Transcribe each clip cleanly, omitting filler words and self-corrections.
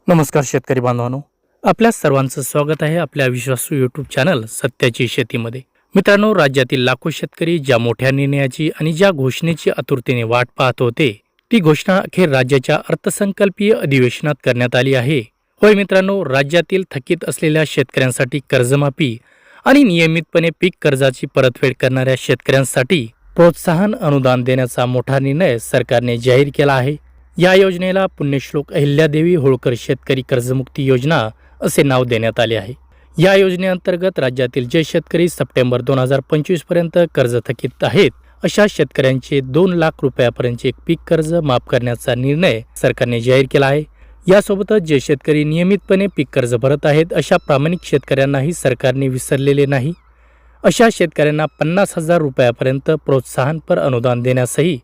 नमस्कार शेतकरी बांधवांनो, आपल्या सर्वांचं स्वागत आहे आपल्या विश्वासू यूट्यूब चॅनल सत्याची शेतीमध्ये. मित्रांनो, राज्यातील लाखो शेतकरी ज्या मोठ्या निर्णयाची आणि ज्या घोषणेची आतुरतेने वाट पाहत होते, ती घोषणा अखेर राज्याच्या अर्थसंकल्पीय अधिवेशनात करण्यात आली आहे. होय मित्रांनो, राज्यातील थकीत असलेल्या शेतकऱ्यांसाठी कर्जमाफी आणि नियमितपणे पीक कर्जाची परतफेड करणाऱ्या शेतकऱ्यांसाठी प्रोत्साहन अनुदान देण्याचा मोठा निर्णय सरकारने जाहीर केला आहे. या योजनेला पुण्यश्लोक अहिल्यादेवी होळकर शेतकरी कर्जमुक्ती योजना असे नाव देण्यात आले आहे. या योजनेअंतर्गत राज्यातील जे शेतकरी सप्टेंबर 2025 पर्यंत कर्ज थकीत आहेत, अशा शेतकऱ्यांचे 2 लाख रुपयापर्यंतचे पीक कर्ज माफ करण्याचा निर्णय सरकारने जाहीर केला आहे. यासोबतच जे शेतकरी नियमितपणे पीक कर्ज भरत आहेत, अशा प्रामाणिक शेतकऱ्यांनाही सरकारने विसरलेले नाही. अशा शेतकऱ्यांना 50,000 रुपयापर्यंत प्रोत्साहनपर अनुदान देण्यासही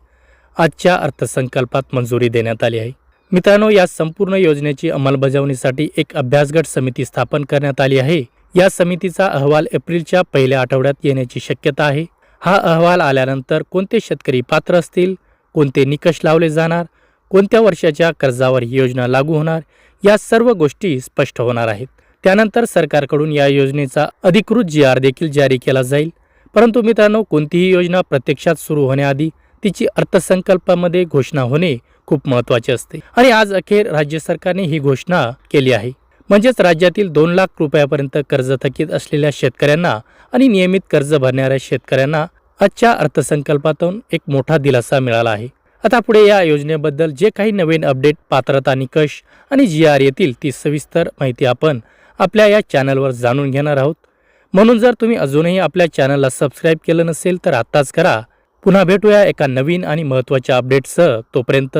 आजच्या अर्थसंकल्पात मंजुरी देण्यात आली आहे. मित्रांनो, या संपूर्ण योजनेची अंमलबजावणीसाठी एक अभ्यासगट समिती स्थापन करण्यात आली आहे. या समितीचा अहवाल एप्रिलच्या पहिल्या आठवड्यात येण्याची शक्यता आहे. हा अहवाल आल्यानंतर कोणते शेतकरी पात्र असतील, कोणते निकष लावले जाणार, कोणत्या वर्षाच्या कर्जावर ही योजना लागू होणार, या सर्व गोष्टी स्पष्ट होणार आहेत. त्यानंतर सरकारकडून या योजनेचा अधिकृत GR देखील जारी केला जाईल. परंतु मित्रांनो, कोणतीही योजना प्रत्यक्षात सुरू होण्याआधी तिची अर्थसंकल्पामध्ये घोषणा होणे खूप महत्त्वाचे असते आणि आज अखेर राज्य सरकारने ही घोषणा केली आहे. म्हणजेच राज्यातील 2 लाख रुपयापर्यंत कर्ज थकीत असलेल्या शेतकऱ्यांना आणि नियमित कर्ज भरणाऱ्या शेतकऱ्यांना आजच्या अर्थसंकल्पातून एक मोठा दिलासा मिळाला आहे. आता पुढे या योजनेबद्दल जे काही नवीन अपडेट, पात्रता निकष आणि GR येतील, ती सविस्तर माहिती आपण आपल्या या चॅनलवर जाणून घेणार आहोत. म्हणून जर तुम्ही अजूनही आपल्या चॅनलला सबस्क्राईब केलं नसेल तर आत्ताच करा. पुन्हा भेटूया एका नवीन आणि महत्त्वाच्या अपडेटसह. तोपर्यंत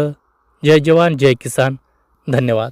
जय जवान जय किसान. धन्यवाद.